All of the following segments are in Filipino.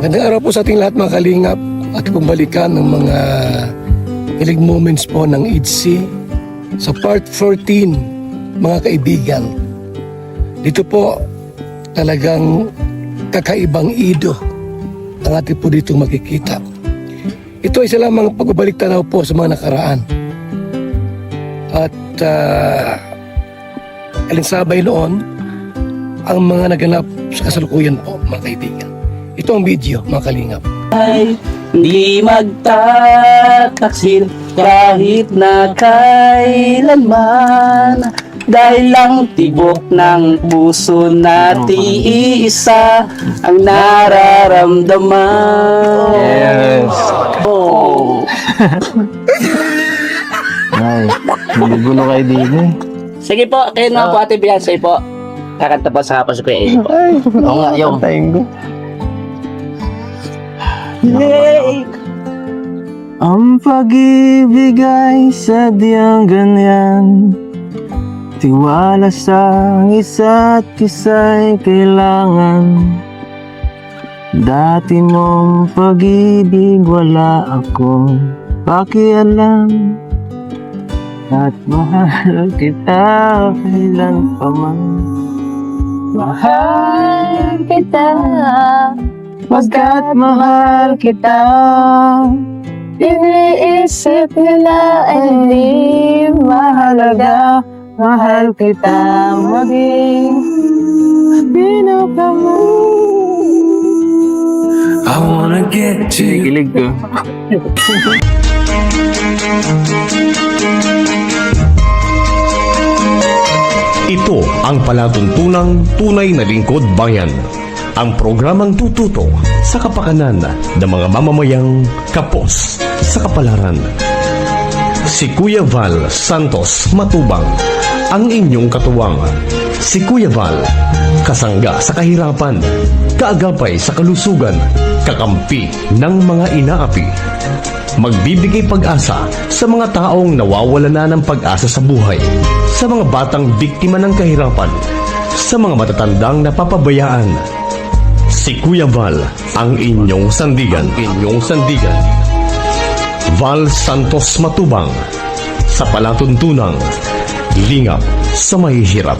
Magandang araw po sa ating lahat mga kalingap at pong balikan ng mga kilig moments po ng IDC sa part 14 mga kaibigan. Dito po talagang kakaibang ido ang ating po dito makikita. Ito ay isa lamang pagbabalik tanaw po sa mga nakaraan. At alinsabay noon ang mga naganap sa kasalukuyan po mga kaibigan. Ito ang video mga kalingap. Ay di magtataksil kahit na kailanman, dahil lang tibok ng puso natin iisa ang nararamdaman. Yes. Oh. Ay, hindi gulo kayo dito eh. Sige po, kayo na po Ate Beyonce po. Kakanta po sa hapon sa Kuya Eli po. Ay, Oo nga, yung. Tayin ko. Yay! Ang pag-ibig ay sadyang ganyan. Tiwala sa isa't isa'y kailangan. Dati mong pag-ibig wala akong pakialam. At mahal kita kailan pa man. Mahal kita, Pagkat mahal kita. iniisip nila ay di mahalaga. Mahal kita maging sino ka mo. I wanna get to you. Kilig ko. Ito ang palatuntunang tunay na lingkod bayan. Ang programang tututo sa kapakanan ng mga mamamayang kapos sa kapalaran. Si Kuya Val Santos Matubang, ang inyong katuwang. Si Kuya Val, kasangga sa kahirapan, kaagapay sa kalusugan, kakampi ng mga inaapi. Magbibigay pag-asa sa mga taong nawawala na ng pag-asa sa buhay, sa mga batang biktima ng kahirapan, sa mga matatandang napapabayaan. Si Kuya Val, ang inyong sandigan. Val Santos Matubang, sa palatuntunang lingap sa mahihirap.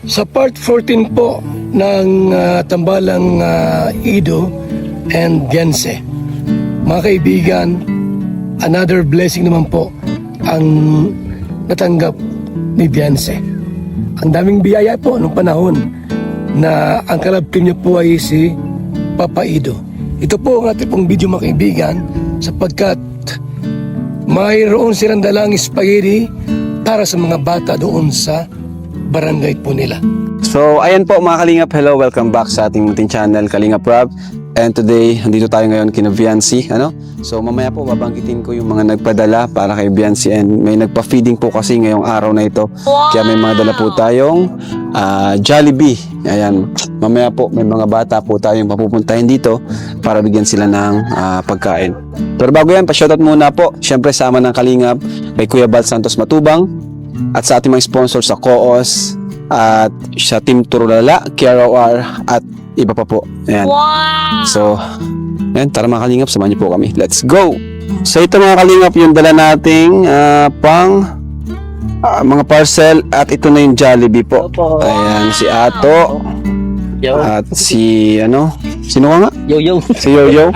Sa part 14 po ng tambalang Ido and Gense, mga kaibigan, another blessing naman po ang natanggap ni Beyonce. Ang daming biyaya po nung panahon na ang kalab team niya po ay si Papa Ido. Ito po ang ating pong video mga kaibigan, sapagkat mayroon silang dalang spaghetti para sa mga bata doon sa barangay po nila. So, ayan po mga Kalingap, hello, welcome back sa ating munting channel, Kalingap Rob. And today, andito tayo ngayon kina Viancy, So, mamaya po babanggitin ko yung mga nagpadala para kay Viancy, and may nagpa-feeding po kasi ngayong araw na ito. Kaya may mga dala po tayong Jollibee. Ayan, mamaya po may mga bata po tayong papupuntahin dito para bigyan sila ng pagkain. Pero bago yan, pa-shoutout muna po. Siyempre, sama ng Kalingap kay Kuya Val Santos Matubang at sa ating mga sponsor sa Coos at sa Team Turulala, KROR at iba pa po. Ayan. Wow! So, ayan, tara mga Kalingap, samahan niyo po kami. Let's go! So ito mga Kalingap, yung dala nating mga parcel, at ito na yung Jollibee po. Ayan, si Ato Yo. at si sino ka nga? Yo. Si Yoyo.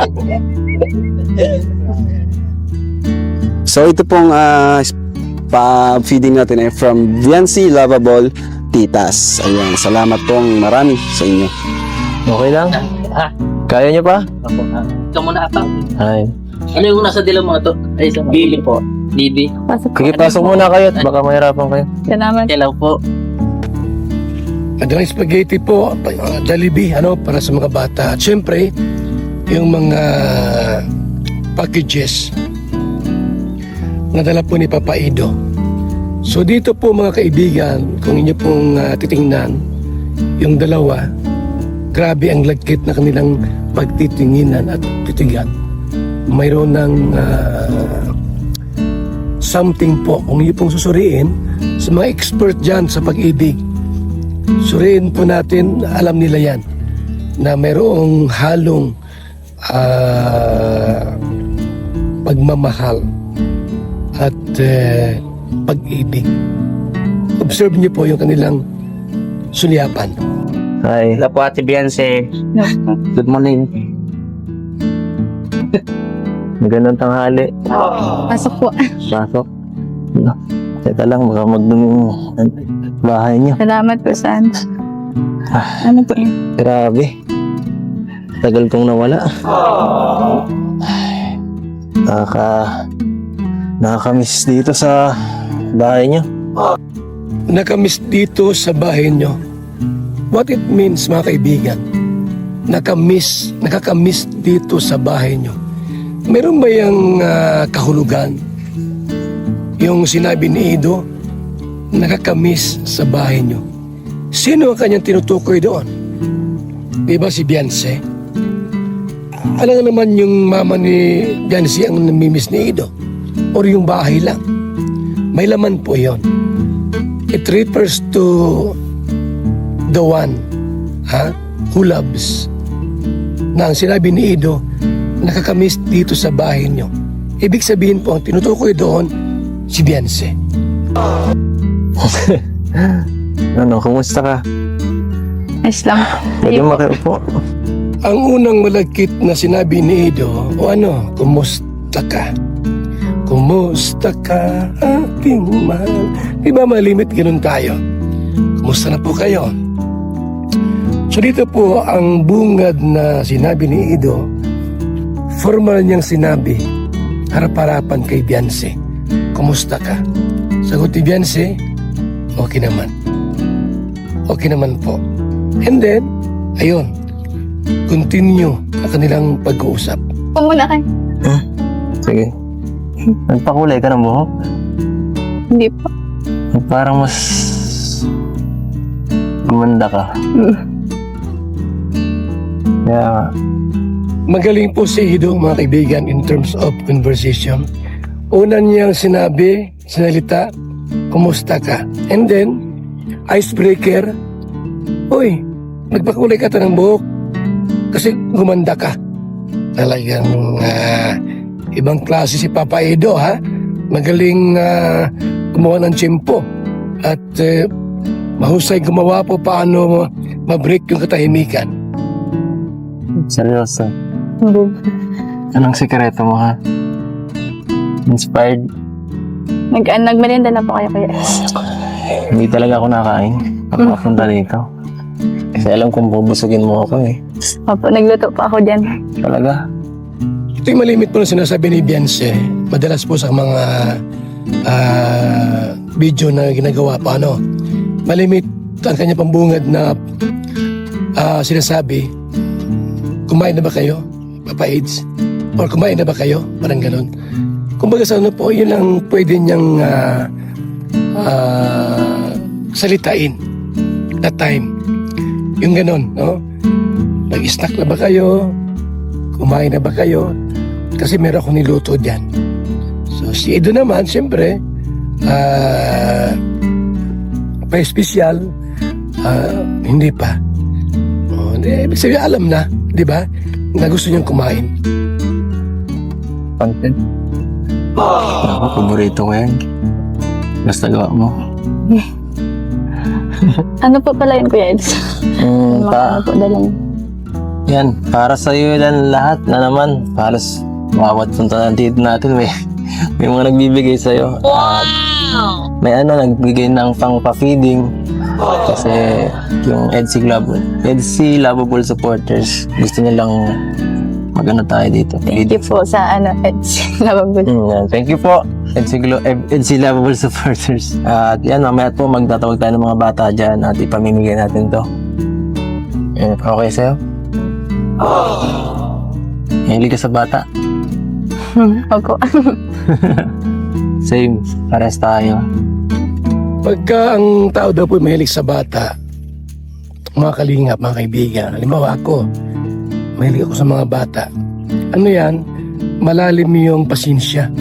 So ito pong pa-feeding natin ay from Viancy Lovable Titas. Ayan, salamat pong marami sa inyo. Okay lang? Ah, Kaya niyo pa? ikaw muna atang. Ay. Ano yung nasa dilaw mga to? Ay, sa Bibi po. Bibi. Sige, pasok muna kayo at baka mahirapan kayo. Salamat. Kailaw po. At ang spaghetti po, Jollibee, para sa mga bata. At syempre, yung mga packages na dala po ni Papa Ido. So dito po mga kaibigan, kung inyo pong titingnan, yung dalawa, grabe ang lagkit na kanilang pagtitinginan at titigan. Mayroon ng something po, kung inyo pong susuriin, sa mga expert dyan sa pag-ibig, suriin po natin, alam nila yan. na mayroong halong pagmamahal at pag-ibig. Observe niyo po yung kanilang sulyapan. Hi. Hello po, Ate Beyonce. Good morning. Magandang tanghali. Pasok po. Pasok. Teka lang, baka magdumi yung bahay niyo. Salamat po saan. Ano po yun? Grabe. Tagal kong nawala. Nakakamiss dito sa bahay niyo. Nakamiss dito sa bahay nyo. What it means, mga kaibigan, nakakamiss dito sa bahay nyo. Meron ba yung kahulugan? Yung sinabi ni Ido, nakakamiss sa bahay nyo. Sino ang kanyang tinutukoy doon? Di ba si Beyonce? Alam naman yung mama ni Beyonce ang namimiss ni Ido? Or yung bahay lang? May laman po yon. It refers to the one who loves. Na ang sinabi ni Ido, nakakamiss dito sa bahay nyo. Ibig sabihin po, ang tinutukoy doon, si Beyonce. Ano, kumusta ka? Ayos lang po. Pwede makiupo. Ang unang malagkit na sinabi ni Ido, kumusta ka? Kumusta ka, aking mahal? Di ba malimit ganun tayo? Kumusta na po kayo? So dito po ang bungad na sinabi ni Ido, formal niyang sinabi, harap-harapan kay Beyonce, kumusta ka? Sagot ni Beyonce, okay naman. Okay naman po. And then, ayun, continue ang kanilang pag-uusap. Pumuna kayo. Sige. Nagpakulay ka ng buhok? Hindi po. Parang mas gumanda ka. Kaya Magaling po si Ido, mga kaibigan, in terms of conversation. Una niyang sinalita, kumusta ka? And then, icebreaker, uy, nagpakulay ka ng buhok kasi gumanda ka. Talagang ibang klase si Papa Ido, ha? Magaling gumawa ng tiyempo at mahusay gumawa po paano ma-break yung katahimikan. seryoso. Anong sikreto mo, ha? Inspired? Nagmerienda na po kayo kuya. Hindi talaga ako nakain pagpapunta dito. Kasi alam kong bubusugin mo ako eh. Opo, nagluto pa ako dyan. Talaga? Ito yung malimit po na sinasabi ni Beyonce. Madalas po sa mga video na ginagawa pa, ano. Malimit ang kanya pambungad na sinasabi, kumain na ba kayo, Papa Aids? Or kumain na ba kayo? Parang ganun. Kumbaga sa ano po, yun ang pwede niyang salitain that time. Yung ganun, no? Nag-snack na ba kayo? Kumain na ba kayo? Kasi meron akong niluto dyan. So si Edo naman, siyempre, pa-espesyal, hindi pa. Ibig sabihin, alam na, di ba? Na gusto niyang kumain. Content? Ako, paborito ko yan. Basta gawa mo. Ano po pala yun kuya Eds? Ano po dalang? Yan, para sa iyo yan lahat na naman. Halos bawat punta dito natin may mga nagbibigay sa iyo. At may nagbigay ng pang-pa-feeding. Kasi yung EDC Lovable supporters, gusto nilang magano tayo dito. Thank you po sa Eds. Labagod. Yan. Thank you po, EDC Lovable supporters. At yan, mamaya po magtatawag tayo ng mga bata dyan at ipamimigay natin to. Okay sa'yo? Hilig ka sa bata? Opo. Same, pares tayo. Pagka ang tao daw po mahilig sa bata, mga kalingap, mga kaibigan, halimbawa ako, mahilig ako sa mga bata. Ano yan? Malalim yung pasensya.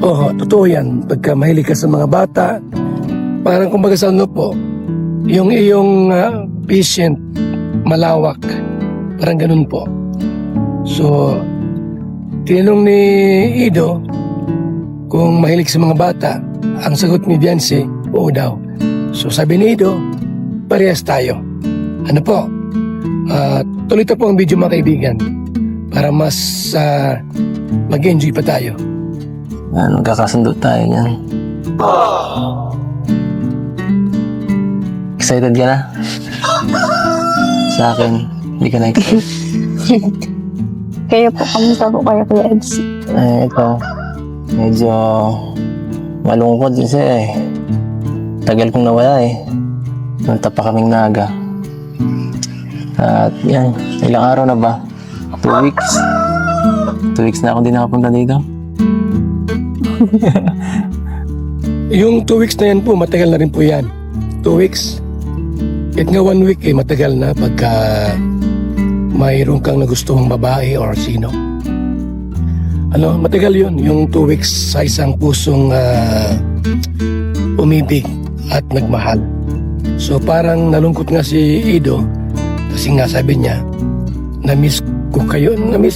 Oo, totoo yan. Pagka mahilig ka sa mga bata, parang kumbaga sa ano po, yung iyong patient malawak. Parang ganun po. So, tinanong ni Ido kung mahilig sa mga bata. Ang sagot ni Biancy, oo daw. So, sabi ni Ido, parehas tayo. Ano po? Tuloy po ang video mga kaibigan para mas mag-enjoy pa tayo. Yan, magkakasundo tayo yan. Excited ka na? Sa akin, hindi ka na excited. Kayo po, kamusta po kayo, Kuya Eds? Ito, medyo malungkot din siya eh. Tagal kong nawala eh. Nanta pa kaming naga. At yan, ilang araw na ba? 2 weeks. 2 weeks na ako din nakapunta dito. Yung 2 weeks na yan po, matagal na rin po yan. 2 weeks. Kahit nga 1 week eh, matagal na pagka mayroon kang nagustuhang babae or sino. Ano, matagal yun. Yung 2 weeks sa isang pusong umibig at nagmahal. So parang nalungkot nga si Ido kasi nga sabi niya, na-miss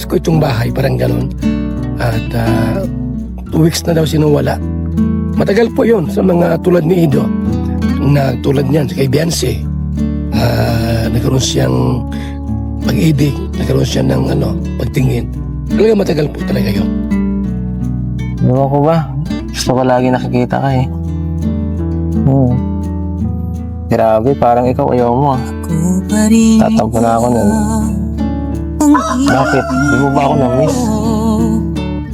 ko itong bahay, parang gano'n. At 2 weeks na daw sinuwala. Matagal po yun sa mga tulad ni Ido na tulad niyan kay Biancy. Nagkaroon siyang pag-ibig, nagkaroon siya ng pagtingin. Talaga matagal po talaga yun. Ewan ko ba? Gusto ko lagi nakikita ka eh. Grabe, parang ikaw ayaw mo ah. Tatampo na ako nun. Bakit? Di mo ba ako na-miss?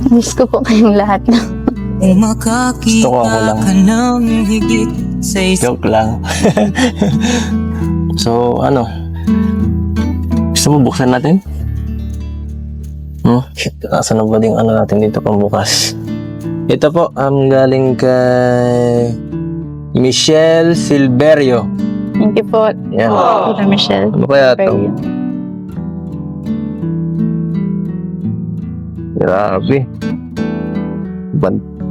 Miss ko po kayong lahat. Gusto ko ako lang. Joke lang. So, gusto mo buksan natin? Nasaan na ba din natin dito pang bukas? Ito po, galing kay Michelle Silverio. Thank you po, Yan. Tita Michelle. Ano kaya ito? Grabe.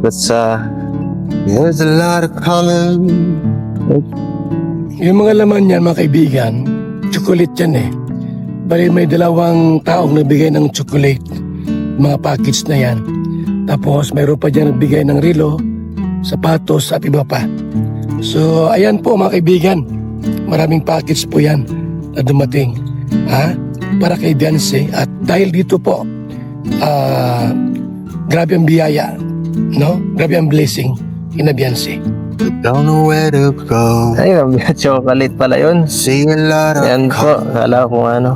That's there's a lot of color. Yung mga laman niyan mga kaibigan, chocolate yan eh. Bali may 2 taong nagbigay ng chocolate, mga package na yan. Tapos mayroon pa dyan nagbigay ng relo, sapatos at iba pa. So ayan po mga kaibigan, maraming package po yan na dumating para kay Biancy. At dahil dito po, grabe ang biyaya, no? Grabe ang blessing kina Biancy. Don't know where to go. Ay, chocolate pala yun. See a lot of Yan po, kala ko kung ano.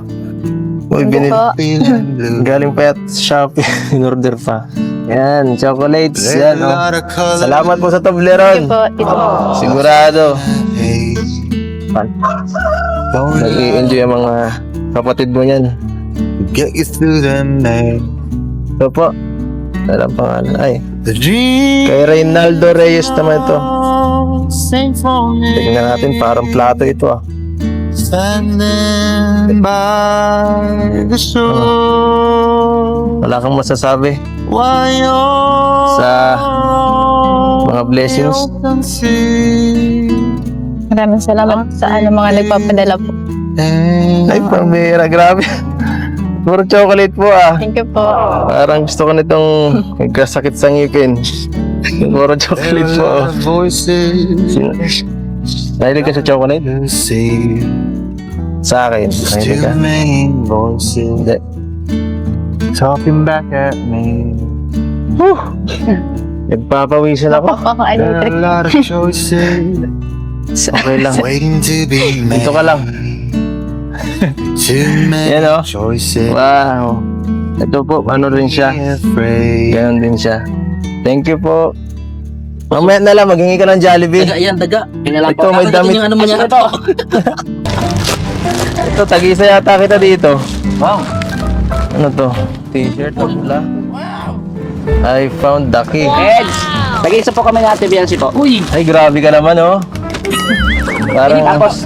Uy, Thank you po. feeling blue. galing pa at Shopee, in-order pa. Yan, chocolates. There's Yan, a oh. lot of color. Salamat po sa Thank Toblerone. you po, Tito. Sigurado. Hey, don't Nag-i-enjoy ang mga kapatid mo yan. get you through the night. Ito po. Alam pangalan. Ay, The dream. kay Reynaldo Reyes naman ito. Tingnan natin, parang plato ito ah. Standing by the shore. Wala kang masasabi While you're sa mga blessings. open sea. Maraming salamat sa mga nagpapadala po. Ay, pambira, grabe. Puro chocolate po ah. Thank you po. Parang gusto ko nitong nagkasakit sa ngipin. Puro chocolate There po. are a lot of voices. Nahilig ka sa chocolate? to see. Sa akin. Nahilig Two ka? main voices Hindi. talking back at me. Nagpapawisan ako. There are Napaka-electric. a lot of choices Okay lang. waiting to be made. Dito ka lang. Too many Yan, oh. choices. Wow. Ito po, ano rin siya. Afraid. Ganon din siya. Thank you po. Mamaya na lang, maghingi ka ng Jollibee. Daga yan, daga. Ito, may damit. Yung ano mo niya ito. Ito, tag-isa yata kita dito. Wow. Ano to? T-shirt na pula. I found the key. Eds, nag-iisa po kami ng Ate Biancy po. Uy! Ay, grabe ka naman, oh. Parang, Tapos,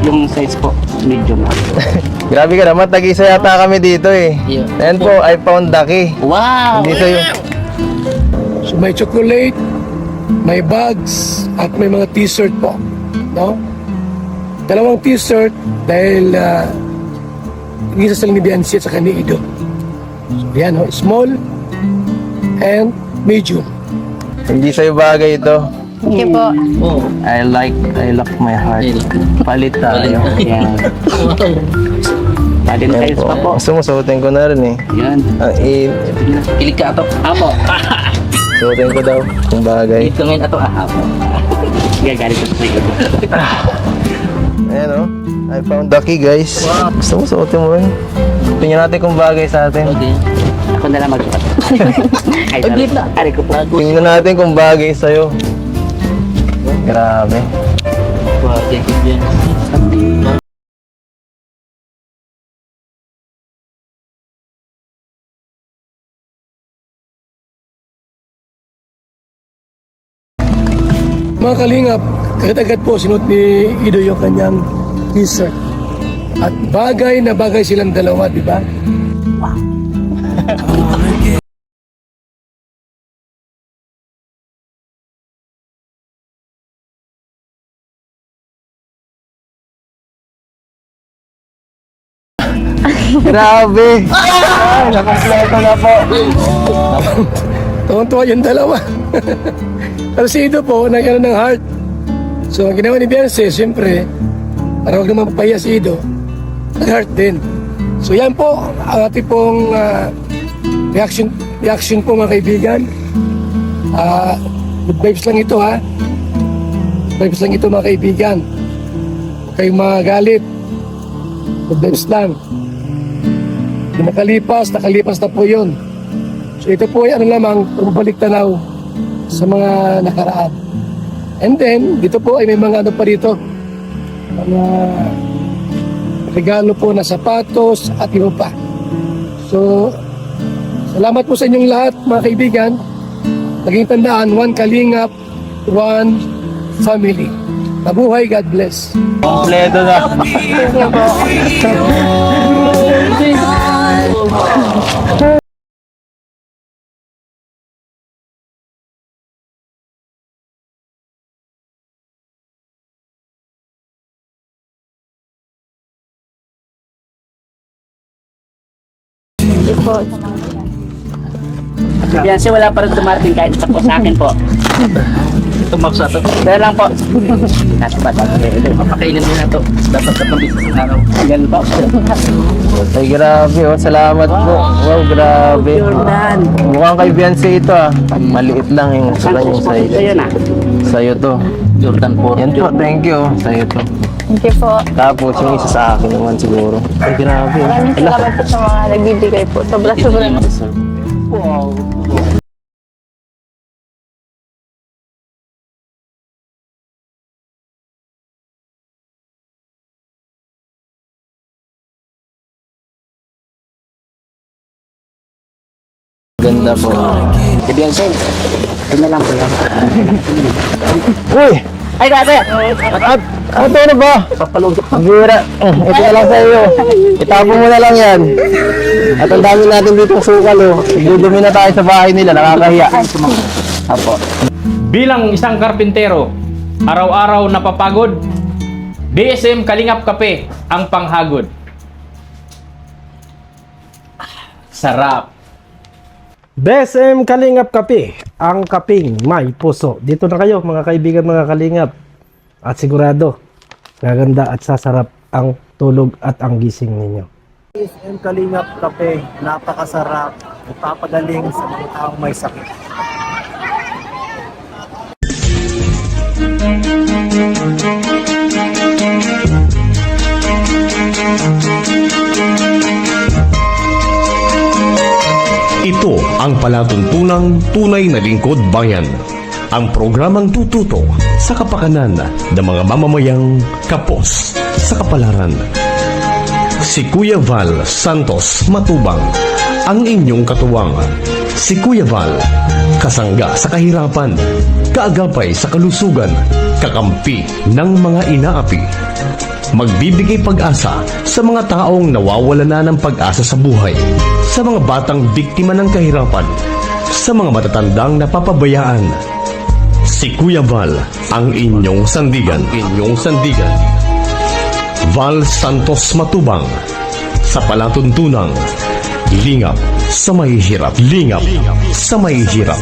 yung size po, medium. grabe ka naman, tag-isa yata kami dito eh. Yeah. Ayan po, I found the key. Wow! Dito yung, So may chocolate, may bags, at may mga t-shirt po. No? 2 t-shirt dahil isa ni Biancy at saka ni Ido. So, yan ho, small and medium. Hindi sa'yo bagay ito. Thank you po. I like my heart. Palit tayo. Yan. Palit Yan kayo po. pa po. Gusto mo, suotin ko na rin eh. Yan. Kilig ka ato. Apo. Suotin ko daw kung bagay. Ito ngayon ato. Apo. Gagalit ko sa iyo. Ayan o. I found the key, guys. Gusto mo, suotin mo rin. Tingnan natin kung bagay sa atin. Okay. Ako na lang magsukat. Ay, sorry. Ari ko po. Tingnan natin kung bagay sa'yo. Grabe. Thank you, Jen. Mga kalingap, agad-agad po sinuot ni Ido yung kanyang t-shirt. At bagay na bagay silang dalawa, di ba? Grabe. Ay, nakampleto na po. Tuwang-tuwa yung dalawa. Pero si Ido po, nagkaroon ng heart. So, ang ginawa ni Beyonce, siyempre, para huwag naman papahiya si Ido, nag-heart din. So, yan po, ang ating pong reaction po mga kaibigan. Good vibes lang ito, ha? Good vibes lang ito mga kaibigan. Huwag kayong magalit. Good vibes lang. Yung nakalipas na po yun. So ito po ay ano lamang, pumabalik tanaw sa mga nakaraan. And then, dito po ay may mga ano pa dito. Mga regalo po na sapatos at iba pa. So, salamat po sa inyong lahat mga kaibigan. Naging tandaan, one kalingap, one family. Mabuhay, God bless. Kompleto na. Thank you po. Beyonce, wala pa rin dumating kahit isa po sa akin po. Tumak sa ito. Kaya lang po. Nasa ba? Mapakainin din na ito. Dapat sa pambisnes ng araw. Yan po. Ay, grabe oh. Salamat po. Wow, grabe. Jordan. Mukhang kay Beyonce ito ah. Maliit lang yung sala yung Sa'yo sa'yo. na. Sa'yo to. Jordan po. Yan po, thank you. Sa'yo to. Thank you po. Tapos yung isa sa akin naman siguro. Ay, grabe. Maraming salamat po sa mga nagbibigay po. Sobra-sobra. Wow. Ganda po. Si Beyonce. Ito na lang po yan. Uy! Ay, dati! Ano na ba? Papalugok. Bira. Ito na lang sa iyo. Itapon mo na lang yan. At ang dami natin dito sukal oh. Dudumi na tayo sa bahay nila. Nakakahiya. Apo. Bilang isang karpintero, araw-araw napapagod, DSM Kalingap Kape ang panghagod. Sarap. DSM Kalingap Kape, ang kaping may puso. Dito na kayo mga kaibigan, mga kalingap. At sigurado, gaganda at sasarap ang tulog at ang gising ninyo. DSM Kalingap Kape, napakasarap. Ipapagaling sa mga taong may sakit. Ito ang palatuntunang tunay na lingkod bayan. Ang programang tututo sa kapakanan ng mga mamamayang kapos sa kapalaran. Si Kuya Val Santos Matubang, ang inyong katuwang. Si Kuya Val, kasangga sa kahirapan, kaagapay sa kalusugan, kakampi ng mga inaapi. Magbibigay pag-asa sa mga taong nawawala na ng pag-asa sa buhay, sa mga batang biktima ng kahirapan, sa mga matatandang napapabayaan. Si Kuya Val, ang inyong sandigan. Val Santos Matubang. sa palatuntunang Lingap sa Mahihirap. Lingap sa Mahihirap.